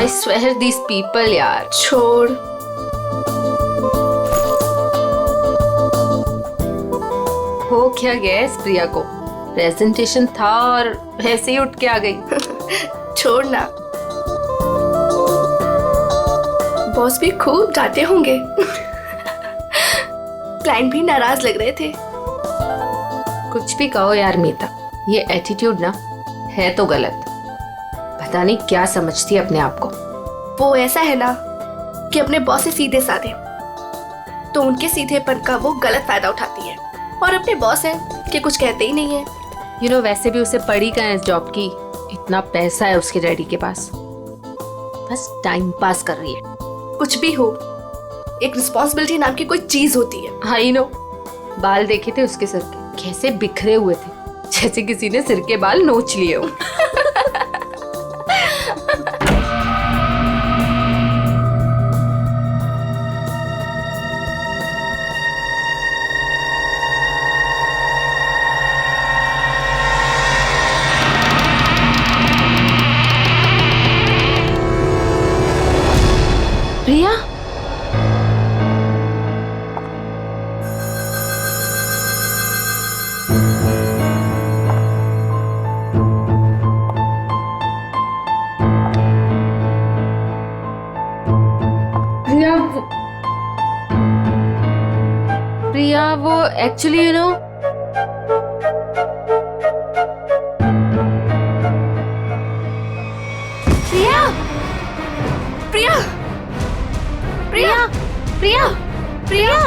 I swear these people यार। छोड़। हो क्या गया इस प्रिया को? प्रेजेंटेशन था और ऐसे ही उठ के आ गई। छोड़ ना, बॉस भी खूब डांटे होंगे। क्लाइंट भी नाराज लग रहे थे। कुछ भी कहो यार मीता, ये एटीट्यूड ना है तो गलत। पता नहीं क्या समझती है अपने आप को। वो ऐसा है ना कि अपने बॉस से सीधे साधे, तो उनके सीधेपन का वो गलत फायदा उठाती है। और अपने बॉस है कि कुछ कहते ही नहीं है। वैसे भी उसे पड़ी कहाँ है इस जॉब की? इतना पैसा है उसके डैडी के पास, बस टाइम पास कर रही है। कुछ भी हो, एक रिस्पॉन्सिबिलिटी नाम की कोई चीज होती है। I know. बाल देखे थे उसके सिर के, कैसे बिखरे हुए थे, जैसे किसी ने सिर के बाल नोच लिए हो। प्रिया, प्रिया वो एक्चुअली प्रिया, प्रिया, प्रिया, प्रिया, प्रिया,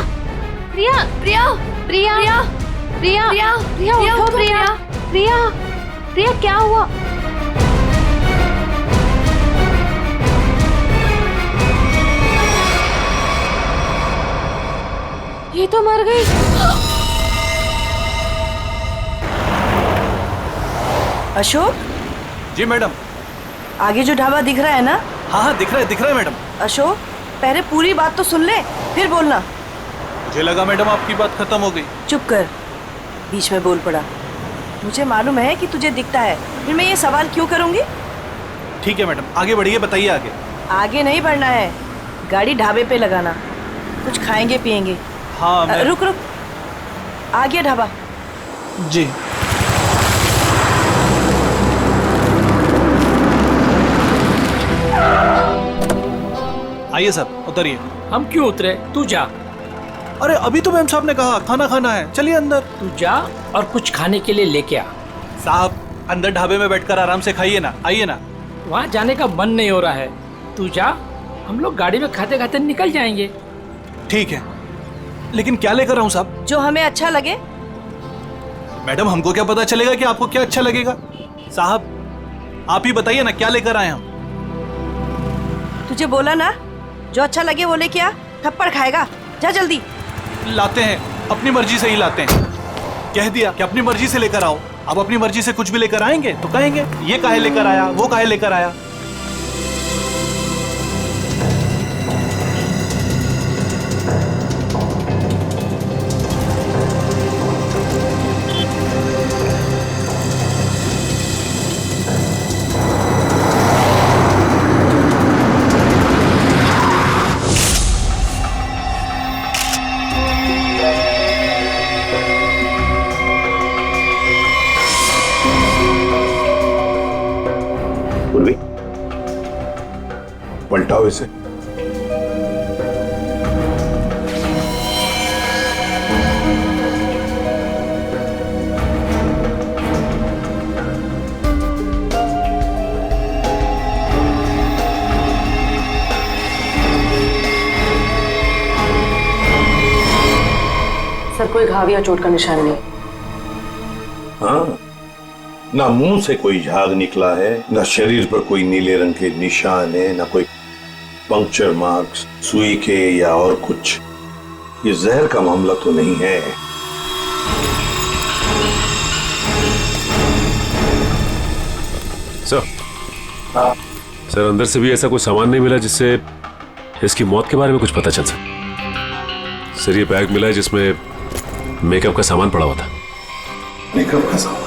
प्रिया, प्रिया, प्रिया, प्रिया, प्रिया, प्रिया, उठो प्रिया, प्रिया, प्रिया क्या हुआ? ये तो मर गई। अशोक, जी मैडम। आगे जो ढाबा दिख रहा है ना? हाँ दिख रहा है मैडम। अशोक, पहले पूरी बात तो सुन ले, फिर बोलना। मुझे लगा मैडम आपकी बात खत्म हो गई। चुप कर, बीच में बोल पड़ा। मुझे मालूम है कि तुझे दिखता है, फिर मैं ये सवाल क्यों करूंगी? ठीक है मैडम, आगे बढ़िए, बताइए आगे। आगे नहीं बढ़ना है, गाड़ी ढाबे पे लगाना, कुछ खाएंगे पिएंगे। हाँ मैं... रुक रुक, आ गया ढाबा। जी। आइए साहब, उतरिए। हम क्यों उतरे? तू जा। अरे अभी तो मैम साहब ने कहा खाना खाना है, चलिए अंदर। तू जा और कुछ खाने के लिए लेके आ। साहब अंदर ढाबे में बैठकर आराम से खाइए ना, आइए ना। वहाँ जाने का मन नहीं हो रहा है, तू जा, हम लोग गाड़ी में खाते खाते निकल जाएंगे। ठीक है, लेकिन क्या लेकर आऊँ साहब? जो हमें अच्छा लगे। मैडम हमको क्या पता चलेगा कि आपको क्या अच्छा लगेगा? साहब आप ही बताइए ना, क्या लेकर आए हम? तुझे बोला ना, जो अच्छा लगे वो लेके आ, थप्पड़ खाएगा। जा जल्दी। लाते हैं, अपनी मर्जी से ही लाते हैं। कह दिया कि अपनी मर्जी से लेकर आओ। अब अपनी मर्जी से कुछ भी लेकर आएंगे तो कहेंगे ये काहे लेकर आया, वो काहे लेकर आया। पलटाओ इसे। सर, कोई घाव या चोट का निशान नहीं। हाँ, ना मुंह से कोई झाग निकला है, ना शरीर पर कोई नीले रंग के निशान है, ना कोई पंक्चर मार्क्स सुई के या और कुछ। ये जहर का मामला तो नहीं है। सर, सर अंदर से भी ऐसा कोई सामान नहीं मिला जिससे इसकी मौत के बारे में कुछ पता चल सके। सर ये बैग मिला है जिसमें मेकअप का सामान पड़ा हुआ था। मेकअप का सामान?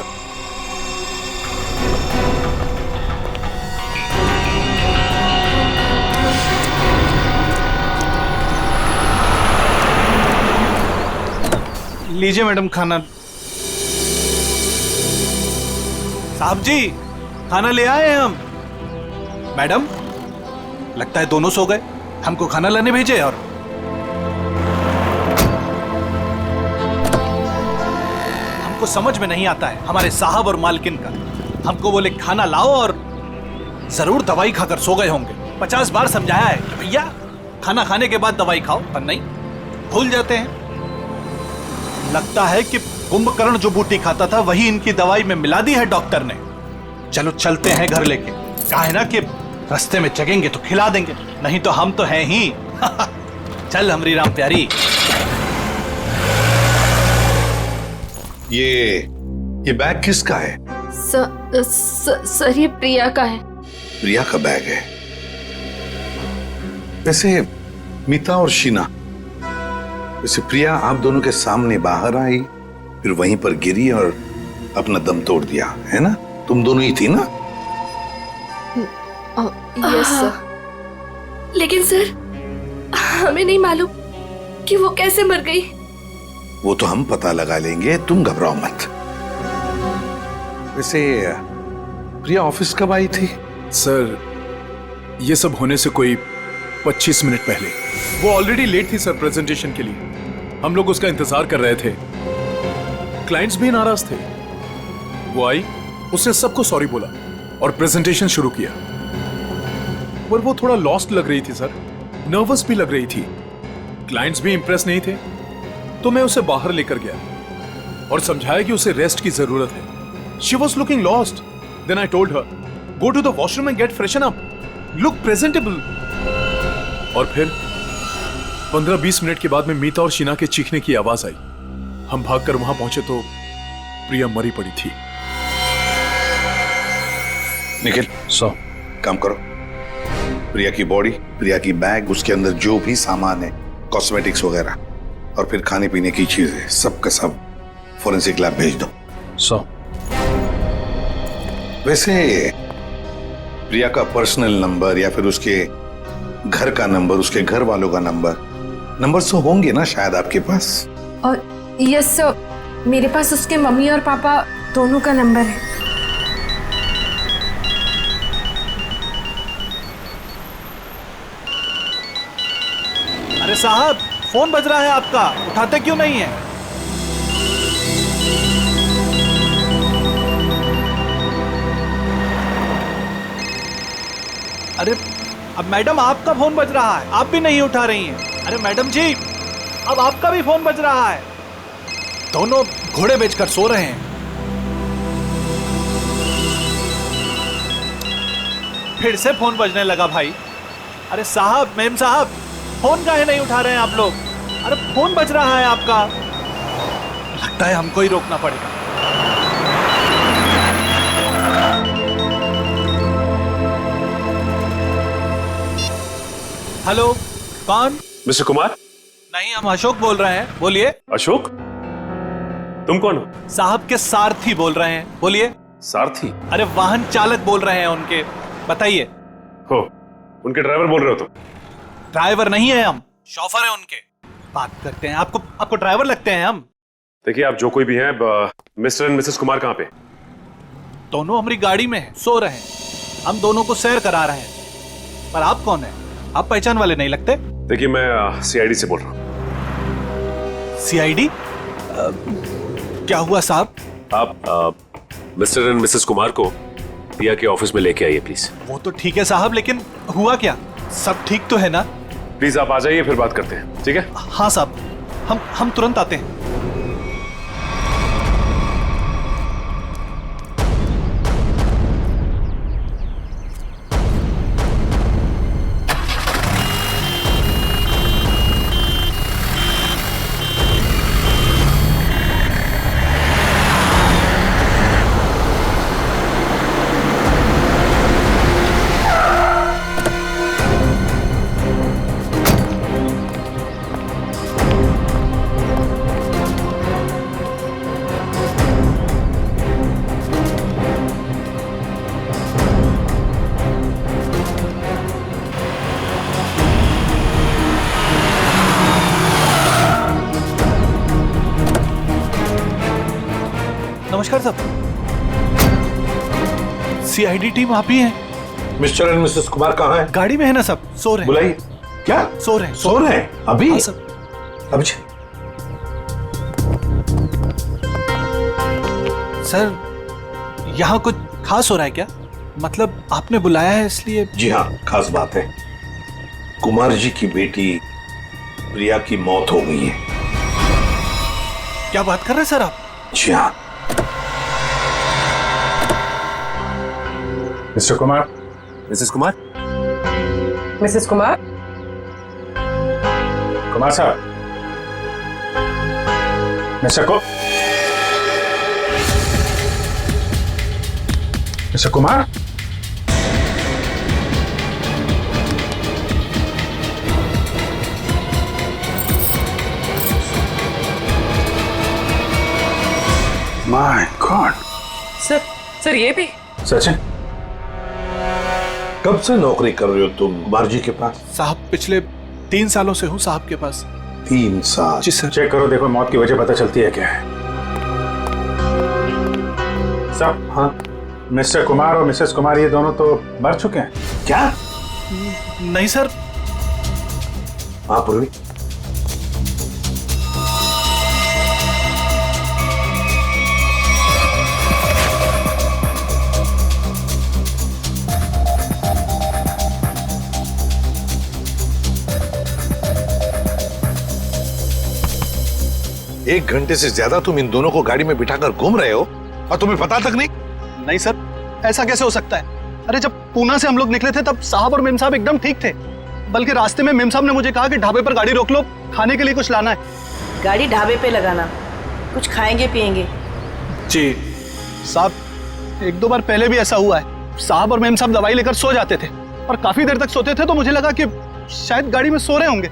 लीजिए मैडम खाना। साहब जी खाना ले आए हैं हम। मैडम लगता है दोनों सो गए, हमको खाना लाने भेजे। और हमको समझ में नहीं आता है हमारे साहब और मालकिन का। हमको बोले खाना लाओ और जरूर दवाई खाकर सो गए होंगे। 50 बार समझाया है कि भैया खाना खाने के बाद दवाई खाओ, पर नहीं, भूल जाते हैं। लगता है कि कुंभकर्ण जो बूटी खाता था वही इनकी दवाई में मिला दी है डॉक्टर ने। चलो चलते हैं घर लेके। कहा है ना कि रास्ते में जगेंगे तो खिला देंगे, नहीं तो हम तो हैं ही। चल हमरी राम प्यारी। ये बैग किसका है? सर ये प्रिया का है। प्रिया का बैग है। वैसे मीता और शीना, वैसे प्रिया आप दोनों के सामने बाहर आई, फिर वहीं पर गिरी और अपना दम तोड़ दिया, है ना? तुम दोनों ही थी ना? Yes sir. लेकिन सर हमें नहीं मालूम कि वो कैसे मर गई। वो तो हम पता लगा लेंगे, तुम घबराओ मत। वैसे प्रिया ऑफिस कब आई थी? सर ये सब होने से कोई 25 मिनट पहले। वो ऑलरेडी लेट थी सर प्रेजेंटेशन के लिए। हम लोग उसका इंतजार कर रहे थे। क्लाइंट्स भी नाराज थे। वो आई, उसने सबको सॉरी बोला और प्रेजेंटेशन शुरू किया। पर वो थोड़ा लॉस्ट लग रही थी सर, नर्वस भी लग रही थी। क्लाइंट्स भी इंप्रेस नहीं थे, तो मैं उसे बाहर लेकर गया और समझाया कि उसे रेस्ट की जरूरत है। She was looking lost. Then I told her, go to the washroom and get freshen up. Look presentable. और फिर 15-20 मिनट के बाद में मीता और शीना के चीखने की आवाज आई। हम भागकर वहां पहुंचे तो प्रिया मरी पड़ी थी। निखिल, काम करो। प्रिया की बॉडी, प्रिया की बैग, उसके अंदर जो भी सामान है, कॉस्मेटिक्स वगैरह, और फिर खाने पीने की चीजें, सब का सब फोरेंसिक लैब भेज दो। वैसे प्रिया का पर्सनल नंबर या फिर उसके घर का नंबर, उसके घर वालों का नंबर तो होंगे ना शायद आपके पास? और यस सर, मेरे पास उसके मम्मी और पापा दोनों का नंबर है। अरे साहब फोन बज रहा है आपका, उठाते क्यों नहीं है? अरे अब मैडम आपका फोन बज रहा है, आप भी नहीं उठा रही हैं। अरे मैडम जी अब आपका भी फोन बज रहा है। दोनों घोड़े बेचकर सो रहे हैं। फिर से फोन बजने लगा भाई। अरे साहब, मेम साहब, फोन काहे नहीं उठा रहे हैं आप लोग? अरे फोन बज रहा है आपका। लगता है हमको ही रोकना पड़ेगा। हेलो, कौन? मिस्टर कुमार? नहीं, हम अशोक बोल रहे हैं, बोलिए। अशोक? तुम कौन हो? साहब के सारथी बोल रहे हैं, बोलिए। सारथी? अरे वाहन चालक बोल रहे हैं उनके, बताइए। हो, उनके ड्राइवर बोल रहे हो तुम? ड्राइवर नहीं है हम, शॉफर है उनके। बात करते हैं, आपको ड्राइवर लगते हैं हम। देखिए आप जो कोई भी हैं, मिस्टर एंड मिसेस कुमार कहाँ पे? दोनों हमारी गाड़ी में हैं, सो रहे हैं। हम दोनों को सैर करा रहे हैं। पर आप कौन है? आप पहचान वाले नहीं लगते। देखिए मैं सीआईडी से बोल रहा हूँ। सीआईडी? क्या हुआ साहब? आप मिस्टर एंड मिसेस कुमार को प्रिया के ऑफिस में लेके आइए प्लीज। वो तो ठीक है साहब, लेकिन हुआ क्या? सब ठीक तो है ना? प्लीज आप आ जाइए, फिर बात करते हैं, ठीक है? हाँ साहब, हम तुरंत आते हैं। नमस्कार साहब। सीआईडी टीम आप ही हैं? मिस्टर एंड मिसेस कुमार कहाँ हैं? गाड़ी में है ना सब, सो रहे हैं। बुलाइए। क्या? सो रहे हैं। सो रहे हैं अभी? हाँ सर। अभी सर यहाँ कुछ खास हो रहा है क्या? मतलब आपने बुलाया है इसलिए? जी हाँ, खास बात है। कुमार जी की बेटी प्रिया की मौत हो गई है। क्या बात कर रहे हैं सर आप? जी हाँ। Mister Kumar. Mrs Kumar. Mrs Kumar. Kumar साहब। Mister Kumar. My God. Sir ये भी? सचिन, कब से नौकरी कर रहे हो तुम कुमार जी के पास? साहब पिछले 3 सालों से हूँ साहब के पास। 3 साल? जी सर। चेक करो, देखो मौत की वजह पता चलती है क्या है। सब हाँ। मिस्टर कुमार और मिसेस कुमार ये दोनों तो मर चुके हैं। क्या? नहीं सर। हाँ पूर्वी। एक घंटे से ज्यादा तुम इन दोनों को गाड़ी में बिठाकर घूम रहे हो और तुम्हें पता तक नहीं? नहीं सर, ऐसा कैसे हो सकता है? अरे जब पूना से हम लोग निकले थे तब साहब और मेम साहब एकदम ठीक थे। बल्कि रास्ते में मेम साहब ने मुझे कहा कि ढाबे पर गाड़ी रोक लो, खाने के लिए कुछ लाना है। गाड़ी ढाबे पे लगाना, कुछ खाएंगे पिएंगे। जी साहब, 1-2 बार पहले भी ऐसा हुआ है। साहब और मेम साहब दवाई लेकर सो जाते थे और काफी देर तक सोते थे, तो मुझे लगा कि शायद गाड़ी में सो रहे होंगे।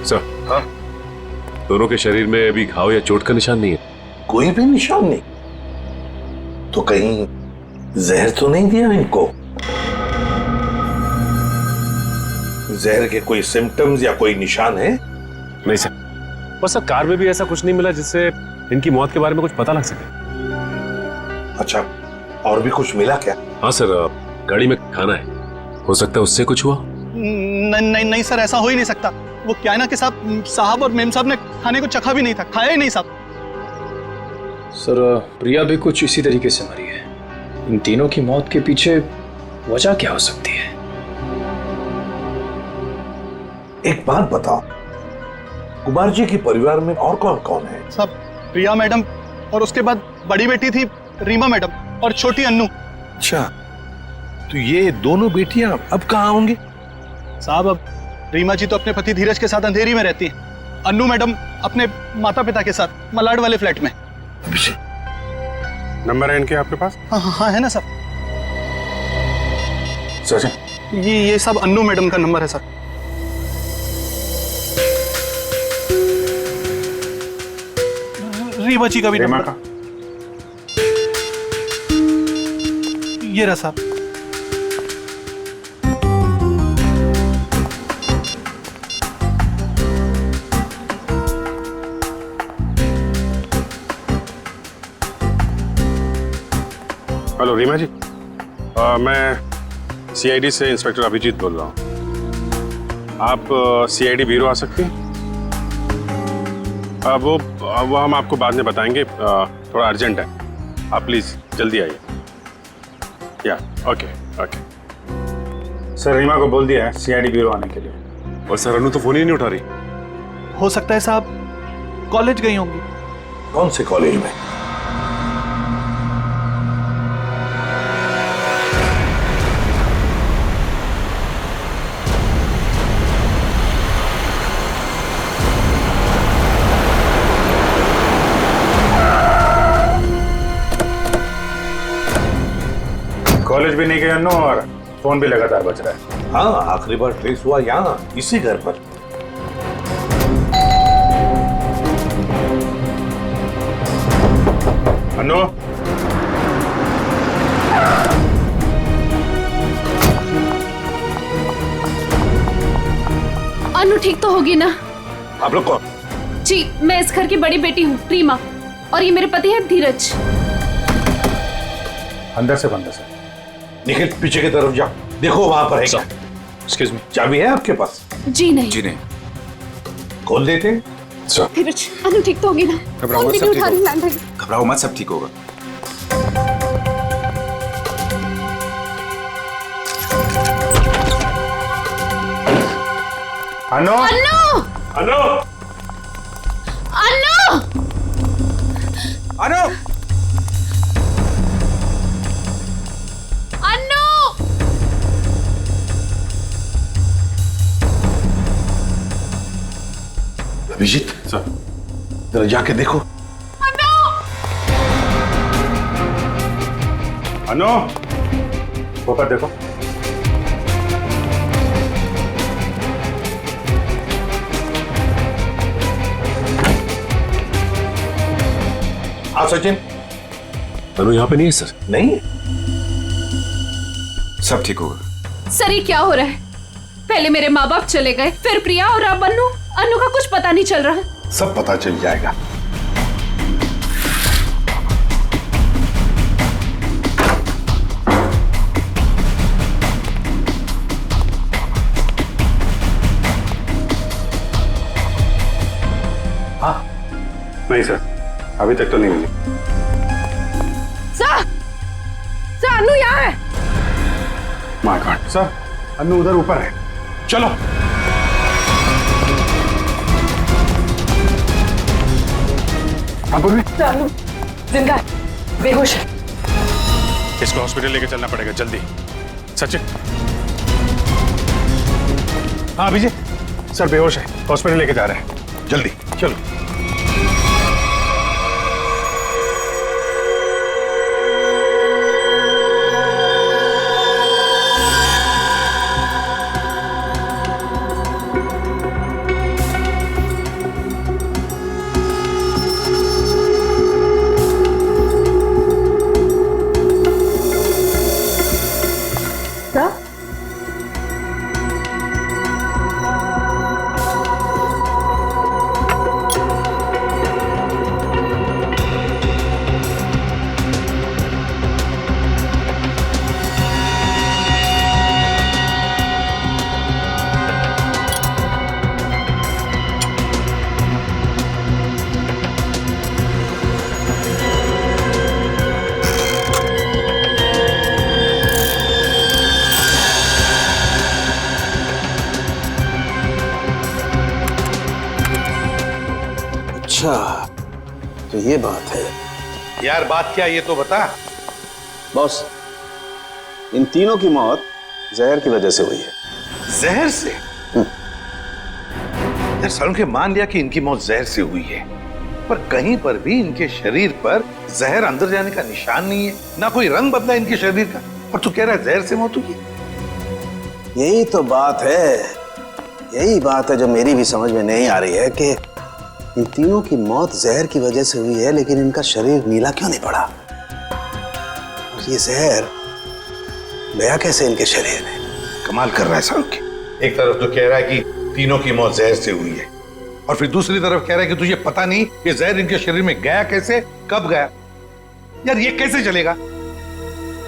सर, हाँ? दोनों के शरीर में अभी घाव या चोट का निशान नहीं है। कोई भी निशान नहीं? तो कहीं जहर तो नहीं दिया इनको? जहर के कोई सिम्टम्स या कोई निशान है? नहीं सर, बस सर कार में भी ऐसा कुछ नहीं मिला जिससे इनकी मौत के बारे में कुछ पता लग सके। अच्छा, और भी कुछ मिला क्या? हाँ सर, गाड़ी में खाना है, हो सकता है उससे कुछ हुआ। नहीं सर, ऐसा हो ही नहीं सकता। वो क्या है ना कि साहब और मेम साहब ने खाने को चखा भी नहीं था, खाया ही नहीं साहब। सर प्रिया भी कुछ इसी तरीके से मरी है। इन तीनों की मौत के पीछे वजह क्या हो सकती है? एक बात बताओ, कुमार जी के परिवार में और कौन कौन है? साहब, प्रिया मैडम और उसके बाद बड़ी बेटी थी रीमा मैडम और छोटी अन्नू। अच्छा, तो ये दोनों बेटियां अब कहाँ होंगी? साहब, अब रीमा जी तो अपने पति धीरज के साथ अंधेरी में रहती हैं। अन्नू मैडम अपने माता पिता के साथ मलाड वाले फ्लैट में। नंबर है इनके आपके पास? हाँ है ना सर। सचिन, ये सब अन्नू मैडम का नंबर है सर। रीमा जी का भी रीमा नंबर। का? ये रहा साहब। हेलो रीमा जी, मैं सीआईडी से इंस्पेक्टर अभिजीत बोल रहा हूँ। आप सीआईडी ब्यूरो आ सकती हैं? वो हम आपको बाद में बताएंगे, थोड़ा अर्जेंट है। आप प्लीज़ जल्दी आइए। या ओके। सर, रीमा को बोल दिया है सीआईडी ब्यूरो आने के लिए। और सर अनु तो फोन ही नहीं उठा रही। हो सकता है साहब कॉलेज गई होंगी। कौन से कॉलेज में? कॉलेज भी नहीं गए अन्नू और फोन भी लगातार बज रहा है। हाँ, आखिरी बार ट्रेस हुआ यहाँ, इसी घर पर। अन्नू, अनु ठीक तो होगी ना? आप लोग कौन? जी, मैं इस घर की बड़ी बेटी हूँ, रीमा। और ये मेरे पति है धीरज। अंदर से बंद है सर। निखिल पीछे की तरफ जाओ, देखो वहां पर है क्या। Excuse me. चाबी है आपके पास? जी नहीं। जी नहीं खोल देते सर। धीरज, अनु ठीक तो होगी ना? घबराओ मत, फोन भी सब नहीं ठीक उठा रही होगा। लैंड है। घबराओ मत, सब ठीक होगा। अनु अनु! अनु अनु! अनु अनु! अभिजीत सर, जरा जाके देखो। अनु, ऊपर देखो। हाँ सचिन। अनु यहाँ पे नहीं है सर। नहीं, सब ठीक होगा। सर ये क्या हो रहा है? पहले मेरे माँ बाप चले गए, फिर प्रिया और अब अनु। अनु का कुछ पता नहीं चल रहा। सब पता चल जाएगा। हाँ नहीं सर, अभी तक तो नहीं मिली। सर अनु यहाँ है। माय गॉड सर, अनु उधर ऊपर है। चलो अनु जिंदा है, बेहोश है। इसको हॉस्पिटल लेके चलना पड़ेगा जल्दी। सचिन। हाँ अभिजीत सर, बेहोश है, हॉस्पिटल लेके जा रहे हैं। जल्दी चलो। अच्छा तो ये बात है। यार बात क्या, ये तो बता। बॉस, इन तीनों की मौत जहर की वजह से हुई है। जहर से? यार सरुण के मान लिया कि इनकी मौत जहर से हुई है, पर कहीं पर भी इनके शरीर पर जहर अंदर जाने का निशान नहीं है, ना कोई रंग बदला इनके शरीर का, और तू कह रहा है जहर से मौत हुई है। यही तो बात है, यही बात है जो मेरी भी समझ में नहीं आ रही है कि इन तीनों की मौत जहर की वजह से हुई है, लेकिन इनका शरीर नीला क्यों नहीं पड़ा? और ये जहर गया कैसे इनके शरीर में? कमाल कर रहा है सरुण के। एक तरफ तो कह रहा है कि तीनों की मौत जहर से हुई है, और फिर दूसरी तरफ कह रहा है कि तुझे पता नहीं ये जहर इनके शरीर में गया कैसे, कब गया। यार ये कैसे चलेगा?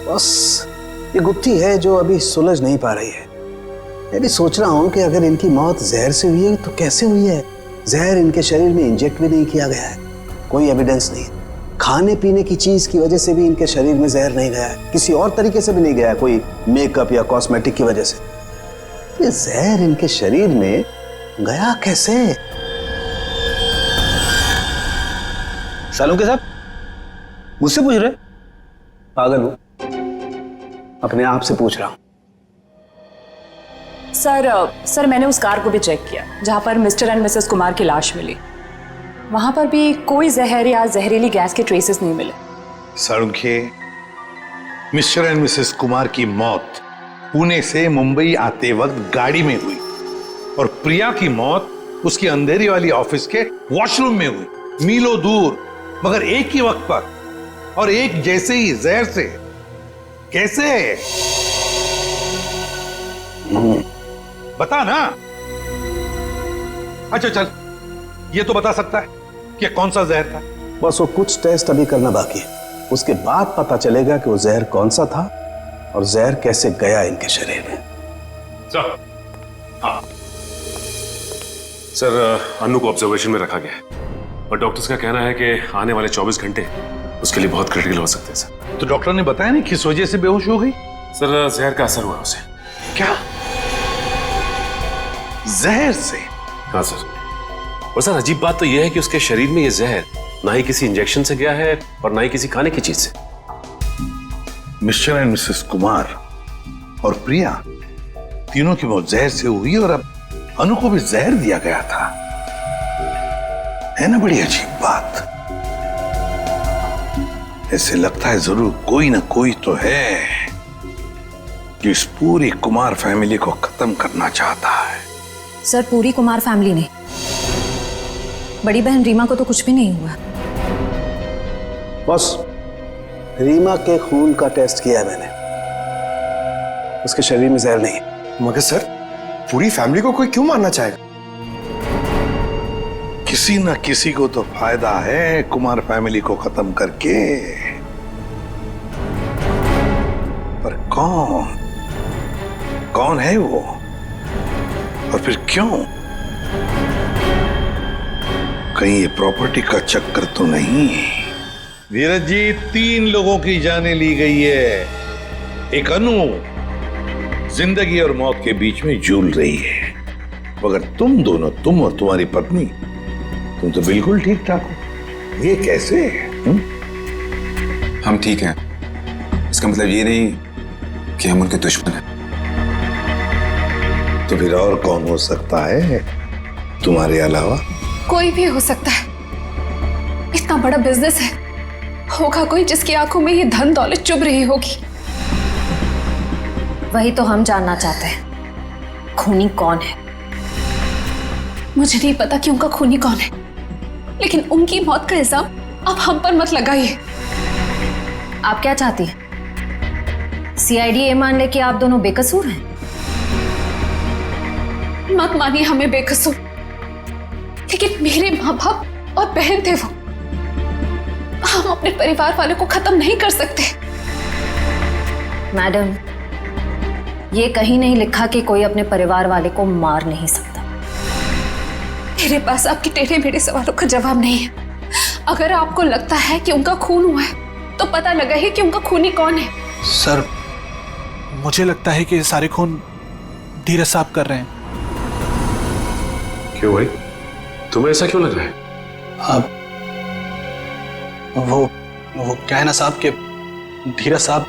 बस ये गुत्थी है जो अभी सुलझ नहीं पा रही है। मैं भी सोच रहा हूं कि अगर इनकी मौत जहर से हुई है तो कैसे हुई है? जहर इनके शरीर में इंजेक्ट भी नहीं किया गया है, कोई एविडेंस नहीं। खाने पीने की चीज की वजह से भी इनके शरीर में जहर नहीं गया है, किसी और तरीके से भी नहीं गया है, कोई मेकअप या कॉस्मेटिक की वजह से। ये जहर इनके शरीर में गया कैसे? सालू के साहब मुझसे पूछ रहे? पागल हूं, अपने आप से पूछ रहा हूं। सर मैंने उस कार को भी चेक किया जहां पर मिस्टर एंड मिसेस कुमार की लाश मिली। वहां पर भी कोई जहर या जहरीली गैस के ट्रेसेस नहीं मिले। सरुखे, मिस्टर एंड मिसेस कुमार की मौत पुणे से मुंबई आते वक्त गाड़ी में हुई, और प्रिया की मौत उसकी अंधेरी वाली ऑफिस के वॉशरूम में हुई, मीलों दूर, मगर एक ही वक्त पर और एक जैसे ही जहर से। कैसे? बता ना। अच्छा चल, ये तो बता सकता है कि कौन सा जहर था। बस वो कुछ टेस्ट अभी करना बाकी है, उसके बाद पता चलेगा कि वो जहर कौन सा था और जहर कैसे गया इनके शरीर में। सर, हाँ सर, अनु को ऑब्जर्वेशन में रखा गया है और डॉक्टर्स का कहना है कि आने वाले 24 घंटे उसके लिए बहुत क्रिटिकल हो सकते हैं सर। तो डॉक्टर ने बताया नहीं किस वजह से बेहोश हो गई? सर, जहर का असर हुआ उसे। क्या? जहर से? हाँ सर। और सर अजीब बात तो यह है कि उसके शरीर में यह जहर ना ही किसी इंजेक्शन से गया है और ना ही किसी खाने की चीज से। मिस्टर एंड मिसेस कुमार और प्रिया तीनों की मौत जहर से हुई और अब अनु को भी जहर दिया गया था। है ना बड़ी अजीब बात। ऐसे लगता है जरूर कोई ना कोई तो है जो इस पूरी कुमार फैमिली को खत्म करना चाहता है। सर, पूरी कुमार फैमिली नहीं, बड़ी बहन रीमा को तो कुछ भी नहीं हुआ। बस रीमा के खून का टेस्ट किया है मैंने, उसके शरीर में जहर नहीं। मगर सर, पूरी फैमिली को कोई क्यों मारना चाहेगा? किसी ना किसी को तो फायदा है कुमार फैमिली को खत्म करके, पर कौन है वो और फिर क्यों? कहीं ये प्रॉपर्टी का चक्कर तो नहीं? धीरज जी, 3 लोगों की जानें ली गई है। एक अनु जिंदगी और मौत के बीच में झूल रही है, मगर तुम दोनों, तुम और तुम्हारी पत्नी, तुम तो बिल्कुल ठीक ठाक हो। ये कैसे? हम ठीक हैं, इसका मतलब ये नहीं कि हम उनके दुश्मन हैं। तो फिर और कौन हो सकता है तुम्हारे अलावा? कोई भी हो सकता है, इतना बड़ा बिजनेस है, होगा कोई जिसकी आंखों में ये धन दौलत चुभ रही होगी। वही तो हम जानना चाहते हैं, खूनी कौन है? मुझे नहीं पता कि उनका खूनी कौन है, लेकिन उनकी मौत का इल्जाम अब हम पर मत लगाइए। आप क्या चाहती हैं? सीआईडी ये मान ले कि आप दोनों बेकसूर हैं? मत मानिए हमें बेकसूर, लेकिन मेरे माँ बाप और बहन थे वो, हम अपने परिवार वालों को खत्म नहीं कर सकते। मैडम, ये कहीं नहीं लिखा कि कोई अपने परिवार वाले को मार नहीं सकता। मेरे पास आपके टेढ़े मेढ़े सवालों का जवाब नहीं है। अगर आपको लगता है कि उनका खून हुआ है, तो पता लगा है कि उनका खूनी कौन है। सर, मुझे लगता है कि ये सारे खून धीरज साहब कर रहे हैं। क्यों भाई, तुम्हें ऐसा क्यों लग रहा है? अब वो क्या है ना साहब के धीरज साहब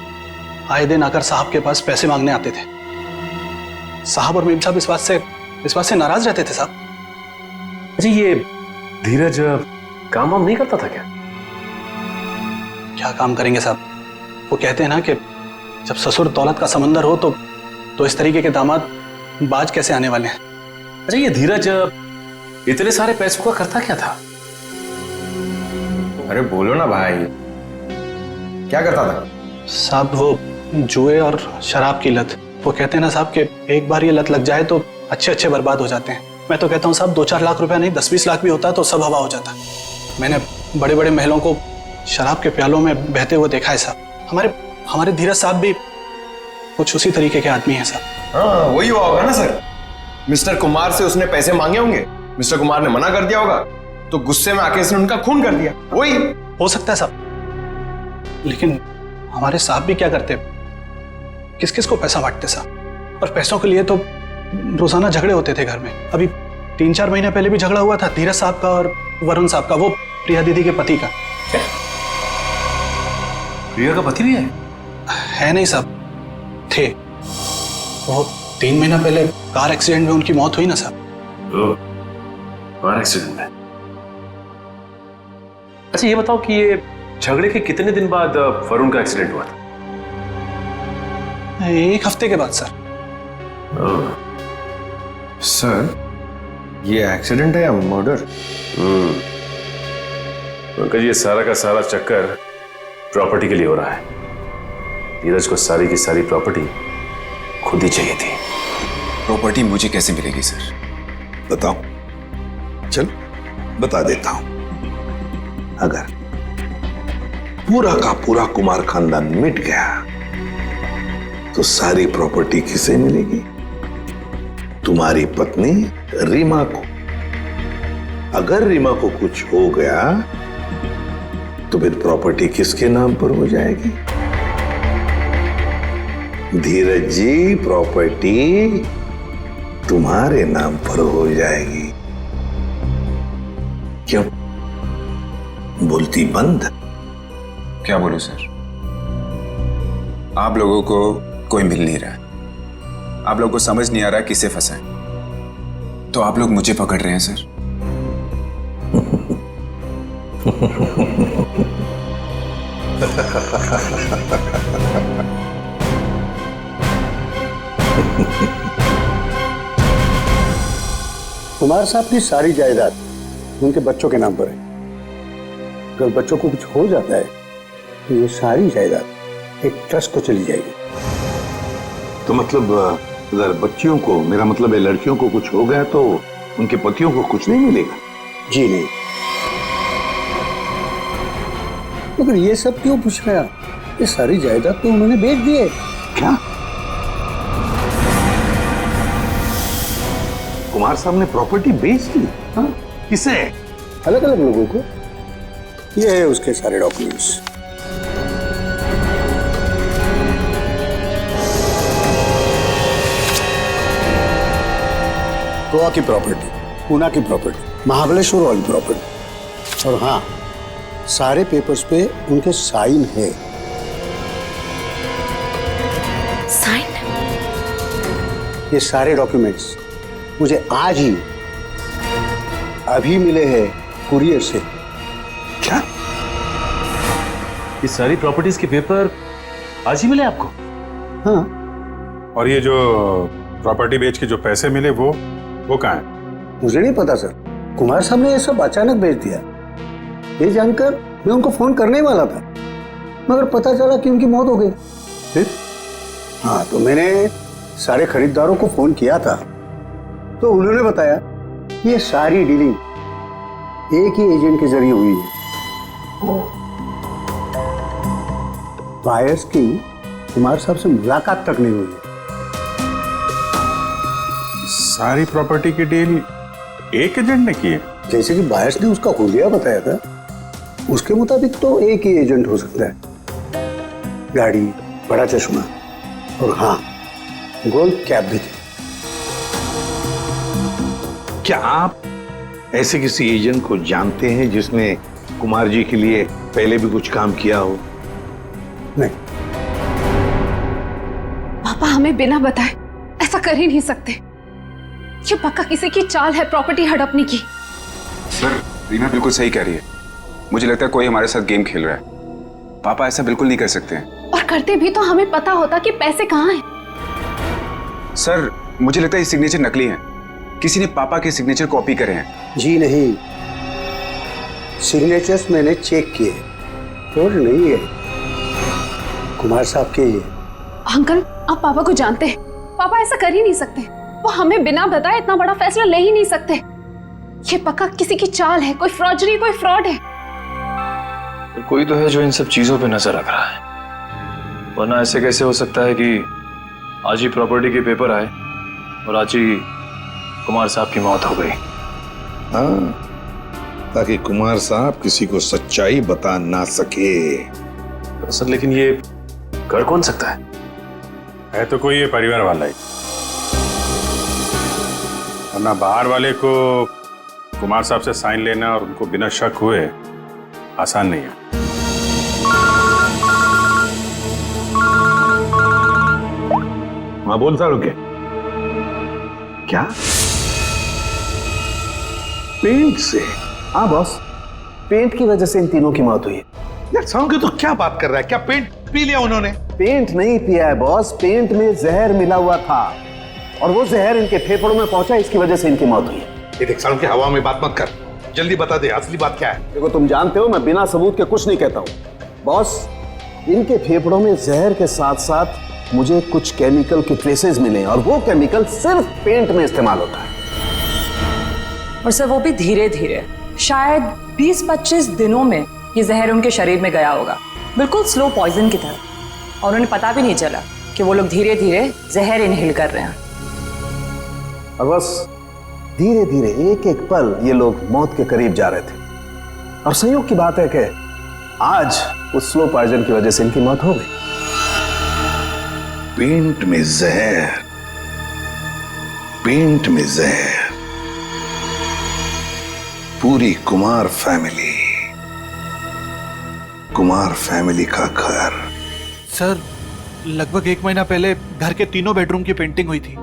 आए दिन आकर साहब के पास पैसे मांगने आते थे। साहब और मीम साहब इस बात से नाराज रहते थे साहब। अच्छा, ये धीरज काम वाम नहीं करता था क्या? क्या काम करेंगे साहब? वो कहते हैं ना कि जब ससुर दौलत का समंदर हो तो इस तरीके के दामाद बाज कैसे आने वाले हैं। अच्छा, ये धीरज इतने सारे पैसों का करता क्या था? अरे बोलो ना भाई, क्या करता था? साहब वो जुए और शराब की लत। वो कहते हैं ना साहब कि एक बार ये लत लग जाए तो अच्छे बर्बाद हो जाते हैं। मैं तो कहता हूँ साहब 2-4 लाख रुपया नहीं, 10-20 लाख भी होता तो सब हवा हो जाता। मैंने बड़े बड़े महलों को शराब के प्यालों में बहते हुए देखा है साहब। हमारे धीरज साहब भी कुछ उसी तरीके के आदमी हैं साहब। हाँ, वही हुआ होगा ना सर। मिस्टर कुमार से उसने पैसे मांगे होंगे, मिस्टर कुमार ने मना कर दिया होगा, तो गुस्से में आके उसने उनका खून कर दिया। वही हो सकता है साहब, लेकिन हमारे साहब भी क्या करते, किस किस को पैसा बांटते साहब। और पैसों के लिए तो रोजाना झगड़े होते थे घर में। अभी 3-4 महीने पहले भी झगड़ा हुआ था धीरज साहब का और वरुण साहब का, वो प्रिया दीदी के पति का। प्रिया का पति भी है नहीं साहब, थे। वो 3 महीना पहले कार एक्सीडेंट में उनकी मौत हुई ना साहब। कार एक्सीडेंट में? अच्छा, ये बताओ कि ये झगड़े के कितने दिन बाद वरुण का एक्सीडेंट हुआ था? 1 हफ्ते के बाद सर। सर, ये एक्सीडेंट है या मर्डर? पंकज, ये सारा का सारा चक्कर प्रॉपर्टी के लिए हो रहा है। धीरज को सारी की सारी प्रॉपर्टी खुद ही चाहिए थी। प्रॉपर्टी मुझे कैसे मिलेगी सर? बताओ, चल बता देता हूं। अगर पूरा का पूरा कुमार खानदान मिट गया तो सारी प्रॉपर्टी किसे मिलेगी? तुम्हारी पत्नी रीमा को। अगर रीमा को कुछ हो गया तो फिर प्रॉपर्टी किसके नाम पर हो जाएगी? धीरज जी, प्रॉपर्टी तुम्हारे नाम पर हो जाएगी। क्यों बोलती बंद? क्या बोलूं सर? आप लोगों को कोई मिल नहीं रहा है, आप लोगों को समझ नहीं आ रहा किसे फंसाएं, तो आप लोग मुझे पकड़ रहे हैं सर। कुमार साहब की सारी जायदाद उनके बच्चों के नाम पर है। अगर बच्चों को कुछ हो जाता है तो ये सारी जायदाद एक ट्रस्ट को चली जाएगी। तो मतलब अगर बच्चियों को, मेरा मतलब है लड़कियों को कुछ हो गया तो उनके पतियों को कुछ नहीं मिलेगा? जी नहीं। मगर ये सब क्यों पूछ रहे हैं? ये सारी जायदाद तो उन्होंने बेच दी है। क्या? कुमार साहब ने प्रॉपर्टी बेच दी? हाँ? किसे? अलग अलग लोगों को। ये है उसके सारे डॉक्यूमेंट्स। गोवा की प्रॉपर्टी, पूना की प्रॉपर्टी, महाबलेश्वर वाली प्रॉपर्टी, और हाँ, सारे पेपर्स पे उनके साइन है। साइन? ये सारे डॉक्यूमेंट्स मुझे आज ही अभी मिले हैं कुरियर से। क्या? ये सारी प्रॉपर्टीज के पेपर आज ही मिले आपको? हाँ। और ये जो प्रॉपर्टी बेच के जो पैसे मिले वो कहाँ है? मुझे नहीं पता सर, कुमार साहब ने ये सब अचानक भेज दिया। ये जानकर मैं उनको फोन करने वाला था, मगर पता चला कि उनकी मौत हो गई। फिर हाँ, तो मैंने सारे खरीदारों को फोन किया था, तो उन्होंने बताया कि ये सारी डीलिंग एक ही एजेंट के जरिए हुई है। बायर्स की कुमार साहब से मुलाकात तक नहीं हुई है। सारी प्रॉपर्टी की डील एक एजेंट ने की है? जैसे कि बायर्स ने उसका हुलिया बताया था, उसके मुताबिक तो एक ही एजेंट हो सकता है। गाड़ी, बड़ा चश्मा और हाँ, गोल्ड कैप भी थी। क्या आप ऐसे किसी एजेंट को जानते हैं जिसने कुमार जी के लिए पहले भी कुछ काम किया हो? नहीं। पापा हमें बिना बताए ऐसा कर ही नहीं सकते। ये पक्का किसी की चाल है प्रॉपर्टी हड़पने की। सर, रीना बिल्कुल सही कह रही है। मुझे लगता है कोई हमारे साथ गेम खेल रहा है। पापा ऐसा बिल्कुल नहीं कर सकते हैं। और करते भी तो हमें पता होता कि पैसे कहाँ हैं। सर, मुझे लगता है ये सिग्नेचर नकली है। किसी ने पापा के सिग्नेचर कॉपी करे हैं। जी नहीं, सिग्नेचर्स मैंने चेक किए और नहीं है कुमार साहब के। ये अंकल, आप पापा को जानते हैं। पापा ऐसा कर ही नहीं सकते। वो हमें बिना बताए इतना बड़ा फैसला ले ही नहीं सकते। ये पक्का किसी की चाल है, कोई फ्रॉडरी, कोई फ्रॉड है। कोई तो है जो इन सब चीजों पे नजर रख रहा है, वरना ऐसे कैसे हो सकता है कि आज ही प्रॉपर्टी के पेपर आए और आज ही कुमार साहब की मौत हो गई। हाँ, ताकि कुमार साहब किसी को सच्चाई बता ना सके। सर, लेकिन ये कर कौन सकता है तो कोई ये परिवार वाला ही, वरना बाहर वाले को कुमार साहब से साइन लेना और उनको बिना शक हुए आसान नहीं है। हाँ, बोल सारू के क्या? पेंट से? हाँ बॉस, पेंट की वजह से इन तीनों की मौत हुई है। यार सारू तो क्या बात कर रहा है? क्या पेंट पी लिया उन्होंने? पेंट नहीं पिया है बॉस, पेंट में जहर मिला हुआ था और वो जहर इनके फेफड़ों में पहुंचा, इसकी वजह से इनकी मौत हुई है। ये देख सारू के हवा में बात मत कर, जल्दी बता दे असली बात क्या है। देखो, तुम जानते हो मैं बिना सबूत के कुछ नहीं कहता हूँ। बॉस, इनके फेफड़ों में जहर के साथ साथ मुझे कुछ केमिकल के ट्रेसेस मिले और वो केमिकल सिर्फ पेंट में इस्तेमाल होता है। और सर, वो भी धीरे धीरे, शायद 20-25 दिनों में ये जहर उनके शरीर में गया होगा। बिल्कुल स्लो पॉइजन की तरह, और उन्हें पता भी नहीं चला कि वो लोग धीरे धीरे जहर इनहेल कर रहे हैं। और बस धीरे धीरे एक एक पल ये लोग मौत के करीब जा रहे थे। और संयोग की बात है कि आज उस स्लो पॉइजन की वजह से इनकी मौत हो गई। पेंट में जहर, पेंट में जहर, पूरी कुमार फैमिली का घर। सर, लगभग 1 महीना पहले घर के 3 बेडरूम की पेंटिंग हुई थी।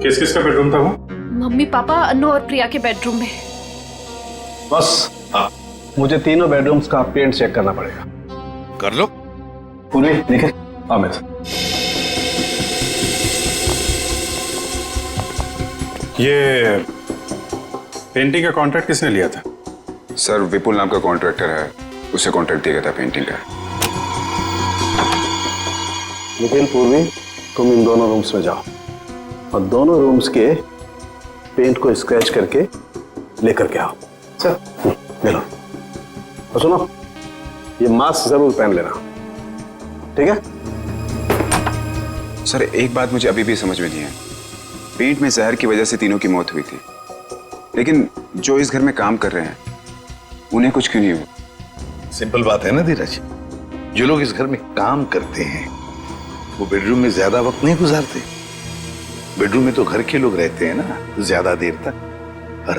किस किस का बेडरूम था वो? मम्मी पापा अनु और प्रिया के बेडरूम में। बस हाँ, मुझे 3 बेडरूम्स का पेंट चेक करना पड़ेगा। कर लो। पूरे निकल अमित। ये पेंटिंग का कॉन्ट्रैक्ट किसने लिया था? सर, विपुल नाम का कॉन्ट्रैक्टर है, उसे कॉन्ट्रैक्ट दिया गया था पेंटिंग का। निखिल, पूर्वी, तुम इन दोनों रूम्स में जाओ और दोनों रूम्स के पेंट को स्क्रैच करके लेकर के आओ। सर ले लो। और सुनो, ये मास्क जरूर पहन लेना, ठीक है? सर, एक बात मुझे अभी भी समझ में नहीं है। पेंट में जहर की वजह से तीनों की मौत हुई थी, लेकिन जो इस घर में काम कर रहे हैं उन्हें कुछ क्यों नहीं हुआ? सिंपल बात है ना धीरज, जो लोग इस घर में काम करते हैं वो बेडरूम में ज्यादा वक्त नहीं गुजारते। बेडरूम में तो घर के लोग रहते हैं ना ज्यादा देर तक।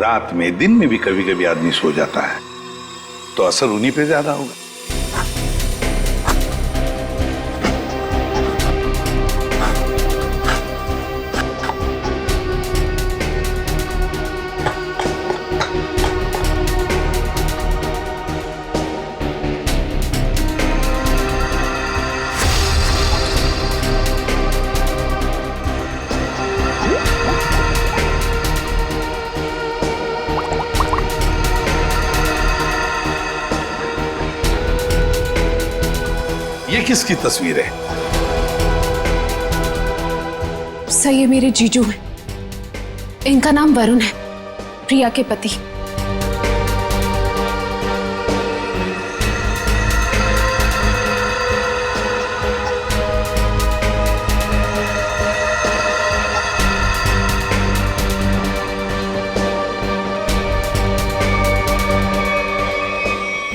रात में, दिन में भी कभी कभी आदमी सो जाता है, तो असर उन्हीं पे ज्यादा होगा। ये किसकी तस्वीर है? सर, ये मेरे जीजू हैं। इनका नाम वरुण है, प्रिया के पति।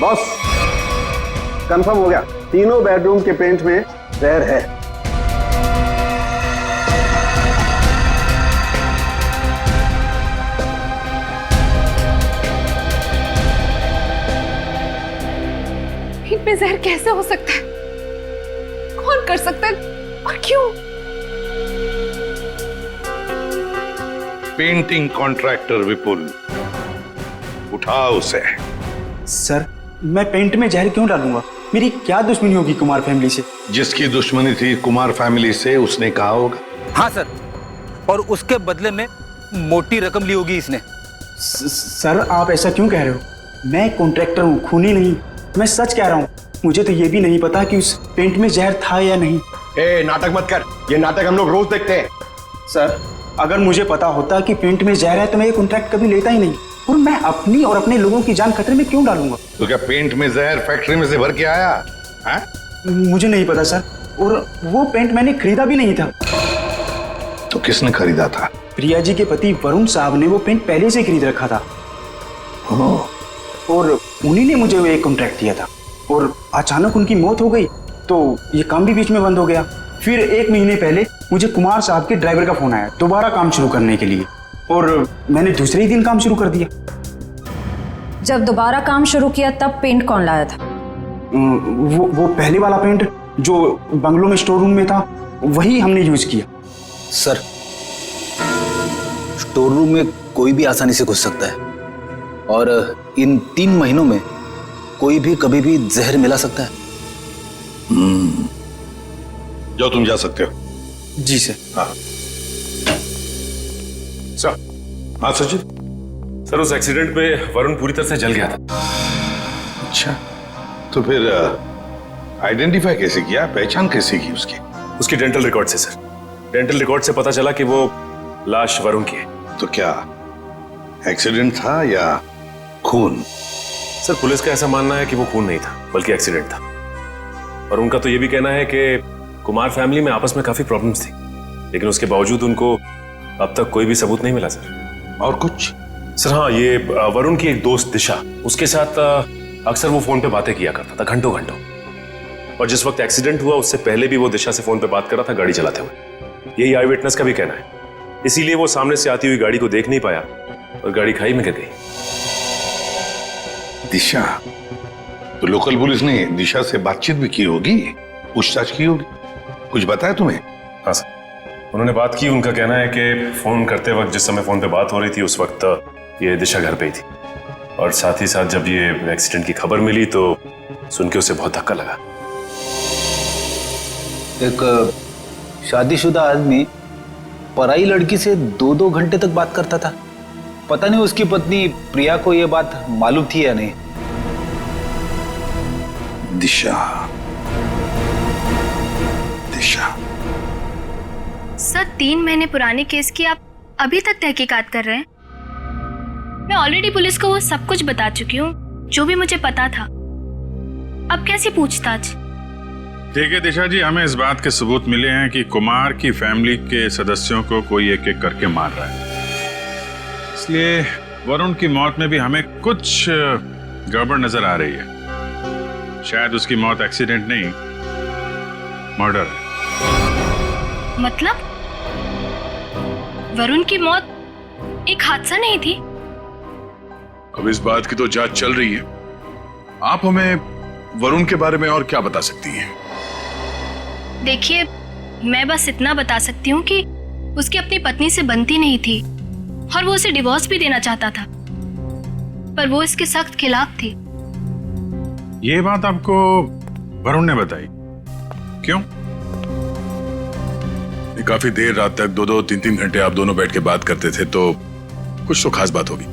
बॉस, कंफर्म हो गया, तीनों बेडरूम के पेंट में जहर है। इनमें जहर कैसे हो सकता है? कौन कर सकता है और क्यों? पेंटिंग कॉन्ट्रैक्टर विपुल, उठाओ उसे। सर, मैं पेंट में जहर क्यों डालूंगा? मेरी क्या दुश्मनी होगी कुमार फैमिली से? जिसकी दुश्मनी थी कुमार फैमिली से उसने कहा होगा। हाँ सर, और उसके बदले में मोटी रकम ली होगी इसने। सर, आप ऐसा क्यों कह रहे हो? मैं कॉन्ट्रैक्टर हूँ, खूनी नहीं। मैं सच कह रहा हूँ। मुझे तो ये भी नहीं पता कि उस पेंट में जहर था या नहीं। नाटक मत कर, ये नाटक हम लोग रोज देखते हैं। सर, अगर मुझे पता होता कि पेंट में जहर है तो मैं ये कॉन्ट्रैक्ट कभी लेता ही नहीं। और मैं अपनी और अपने लोगों की जान खतरे में क्यों डालूंगा? तो क्या पेंट में जहर फैक्ट्री में से भर के आया है? मुझे नहीं पता सर, और वो पेंट मैंने खरीदा भी नहीं था। तो किसने खरीदा था? प्रिया जी के पति वरुण साहब ने वो पेंट पहले से खरीद रखा था। और उन्हीं ने मुझे वो एक कॉन्ट्रैक्ट दिया था। और अचानक उनकी मौत हो गई तो ये काम भी बीच में बंद हो गया। फिर 1 महीने पहले मुझे कुमार साहब के ड्राइवर का फोन आया दोबारा काम शुरू करने के लिए, और मैंने दूसरे ही दिन काम शुरू कर दिया। जब दोबारा काम शुरू किया तब पेंट कौन लाया था? वो पहले वाला पेंट जो बंगलों में स्टोर रूम में था, वही हमने यूज किया। सर, स्टोर रूम में कोई भी आसानी से घुस सकता है, और इन 3 महीनों में कोई भी कभी भी जहर मिला सकता है। जाओ, तुम जा सकते हो। जी सर। हाँ सर। हाँ सचिन। सर, उस एक्सीडेंट में वरुण पूरी तरह से जल गया था। अच्छा, तो फिर आइडेंटिफाई कैसे किया, पहचान कैसे की उसकी? उसकी डेंटल रिकॉर्ड से सर। डेंटल रिकॉर्ड से पता चला कि वो लाश वरुण की है। तो क्या एक्सीडेंट था या खून? सर, पुलिस का ऐसा मानना है कि वो खून नहीं था बल्कि एक्सीडेंट था। और उनका तो ये भी कहना है कि कुमार फैमिली में आपस में काफी प्रॉब्लम्स थी, लेकिन उसके बावजूद उनको अब तक कोई भी सबूत नहीं मिला सर। और कुछ? सर हाँ, ये वरुण की एक दोस्त दिशा, उसके साथ अक्सर वो फोन पे बातें किया करता था घंटों घंटों, और जिस वक्त एक्सीडेंट हुआ उससे पहले भी वो दिशा से फोन पे बात कर रहा था गाड़ी चलाते हुए। यही आई विटनेस का भी कहना है। इसीलिए वो सामने से आती हुई गाड़ी को देख नहीं पाया और गाड़ी खाई में गिर गई। दिशा? तो लोकल पुलिस ने दिशा से बातचीत भी की होगी, पूछताछ की होगी, कुछ बताया तुम्हें? हाँ सर, उन्होंने बात की। उनका कहना है कि फोन करते वक्त जिस समय फोन पे बात हो रही थी उस वक्त ये दिशा घर पे ही थी, और साथ ही साथ जब ये एक्सीडेंट की खबर मिली तो सुन के उसे बहुत धक्का लगा। एक शादीशुदा आदमी पराई लड़की से 2-2 घंटे तक बात करता था। पता नहीं उसकी पत्नी प्रिया को यह बात मालूम थी या नहीं। दिशा, दिशा। सर 3 महीने पुराने केस की आप अभी तक तहकीकात कर रहे हैं? मैं ऑलरेडी पुलिस को वो सब कुछ बता चुकी हूँ जो भी मुझे पता था। अब कैसी पूछताछ? ठीक है दिशा जी, हमें इस बात के सबूत मिले हैं कि कुमार की फैमिली के सदस्यों को कोई एक एक करके मार रहा है, इसलिए वरुण की मौत में भी हमें कुछ गड़बड़ नजर आ रही है। शायद उसकी मौत एक्सीडेंट नहीं, मर्डर है। मतलब वरुण की मौत एक हादसा नहीं थी? अब इस बात की तो जांच चल रही है। आप हमें वरुण के बारे में और क्या बता सकती हैं? देखिए, मैं बस इतना बता सकती हूँ कि उसकी अपनी पत्नी से बनती नहीं थी और वो उसे डिवोर्स भी देना चाहता था, पर वो इसके सख्त खिलाफ थी। ये बात आपको वरुण ने बताई? क्यों? काफी देर रात तक 2-2, 3-3 घंटे आप दोनों बैठ के बात करते थे, तो कुछ तो खास बात होगी।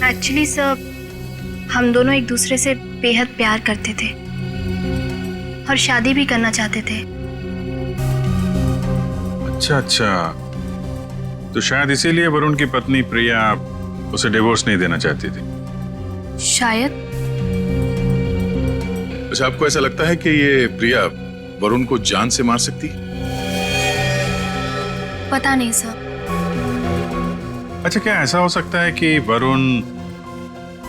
एक्चुअली सर, हम दोनों एक दूसरे से बेहद प्यार करते थे और शादी भी करना चाहते थे। अच्छा अच्छा, तो शायद इसीलिए वरुण की पत्नी प्रिया उसे डिवोर्स नहीं देना चाहती थी। शायद। अच्छा, आपको ऐसा लगता है कि ये प्रिया वरुण को जान से मार सकती? पता नहीं सर। अच्छा, क्या ऐसा हो सकता है कि वरुण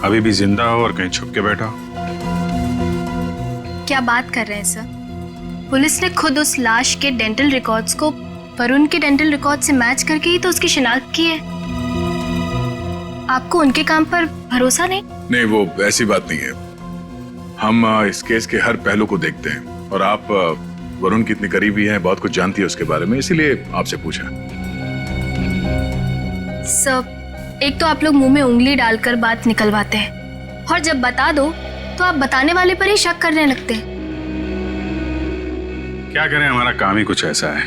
अभी भी जिंदा हो और कहीं छुप के बैठा हो? क्या बात कर रहे हैं सर? पुलिस ने खुद उस लाश के डेंटल रिकॉर्ड्स को वरुण के डेंटल रिकॉर्ड से मैच करके ही तो उसकी शिनाख्त की है। आपको उनके काम पर भरोसा नहीं? नहीं, वो ऐसी बात नहीं है। हम इस केस के हर पहलू को देखते हैं, और आप वरुण की इतनी करीबी हैं, बहुत कुछ जानती है उसके बारे में, इसीलिए आपसे पूछा। सर, एक तो आप लोग मुंह में उंगली डालकर बात निकलवाते हैं, और जब बता दो तो आप बताने वाले पर ही शक करने लगते हैं। क्या करें, हमारा काम ही कुछ ऐसा है।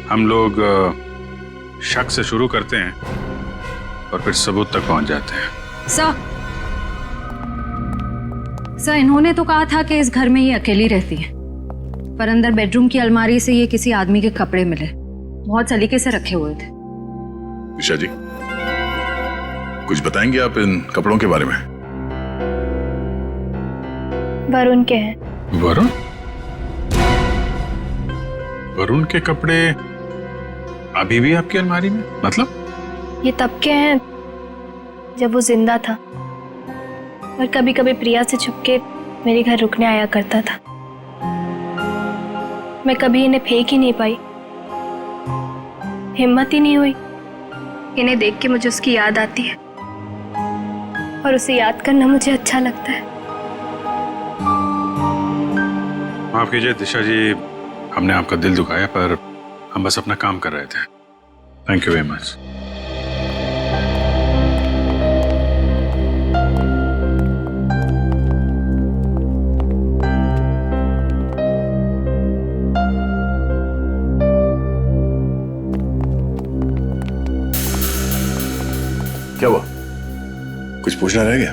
हम लोग शक से शुरू करते हैं और फिर सबूत तक पहुंच जाते हैं। सर, इन्होंने तो कहा था कि इस घर में ये अकेली रहती है, पर अंदर बेडरूम की अलमारी से ये किसी आदमी के कपड़े मिले, बहुत सलीके से रखे हुए थे। दिशा जी, कुछ बताएंगे आप इन कपड़ों के बारे में? वरुण के हैं। वरुण? वरुण के कपड़े अभी भी आपकी अलमारी में? मतलब? ये तब के हैं जब वो जिंदा था और कभी कभी प्रिया से छुपके मेरे घर रुकने आया करता था। मैं कभी इन्हें फेंक ही नहीं पाई, हिम्मत ही नहीं हुई। इन्हें देख के मुझे उसकी याद आती है और उसे याद करना मुझे अच्छा लगता है। माफ कीजिए दिशा जी, हमने आपका दिल दुखाया, पर हम बस अपना काम कर रहे थे। Thank you very much. क्या हुआ? कुछ पूछना रह गया?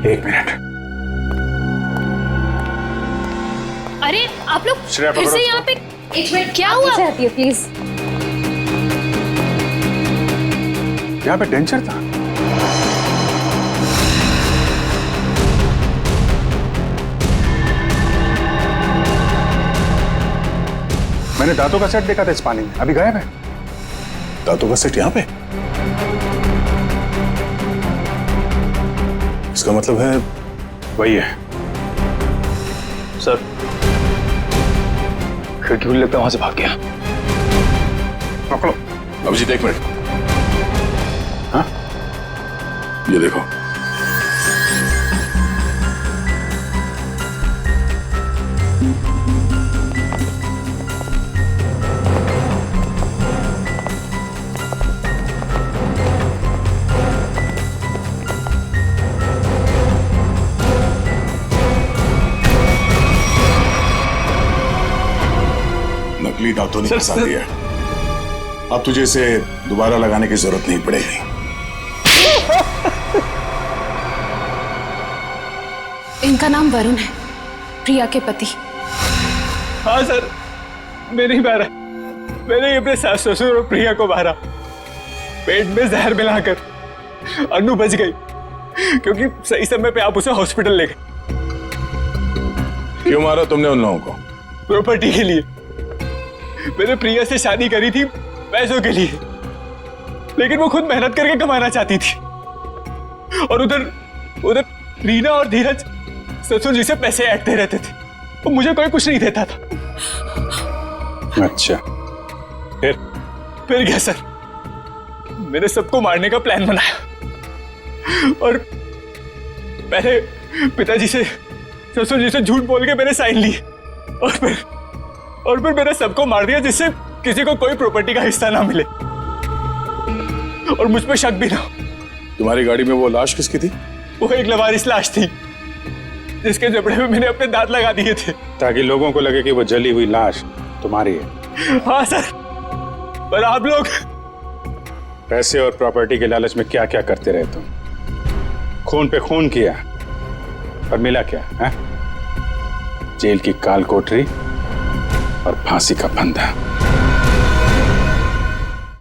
1 मिनट। अरे आप लोग श्रेया, फिर से यहाँ पे? 1 मिनट, क्या हुआ? आती है प्लीज। यहाँ पे डेंचर था। मैंने दांतों का सेट देखा था इस पानी में, अभी गायब है। दांतों का सेट यहाँ पे? इसका मतलब है वही है। सर, खिड़की खुली लगता है, वहां से भाग गया। पकड़ो अभिजीत, एक मिनट। हाँ, ये देखो। नकली दांतों ने फंसा दिया। अब तुझे इसे दोबारा लगाने की जरूरत नहीं पड़ेगी। इनका नाम वरुण है, प्रिया के पति। हाँ सर, मैं नहीं मारा। मैंने अपने सास ससुर और प्रिया को मारा। पेट में जहर मिलाकर। अनु बच गई क्योंकि सही समय पे आप उसे हॉस्पिटल ले गए। क्यों मारा तुमने उन लोगों को? प्रॉपर्टी के लिए। मैंने प्रिया से शादी करी थी पैसों के लिए, लेकिन वो खुद मेहनत करके कमाना चाहती थी। और उधर रीना और धीरज ससुर जी से पैसे ऐंठते रहते थे और मुझे कोई कुछ नहीं देता था। अच्छा, फिर क्या सर, मैंने सबको मारने का प्लान बनाया और पहले पिताजी से ससुर जी से झूठ बोल के मैंने साइन लिए और फिर मैंने सबको मार दिया जिससे किसी को कोई प्रॉपर्टी का हिस्सा ना मिले और मुझ पे शक भी ना हो। तुम्हारी गाड़ी में वो लाश किसकी थी? वो एक लवारिस लाश थी जिसके जबड़े में मैंने अपने दांत लगा दिए थे ताकि लोगों को लगे कि वो जली हुई लाश तुम्हारी है। हाँ सर, पर आप लोग पैसे और प्रॉपर्टी के लालच में क्या क्या करते रहे तुम। खून पे खून किया और मिला क्या है? जेल की काल कोठरी और फांसी का फंदा।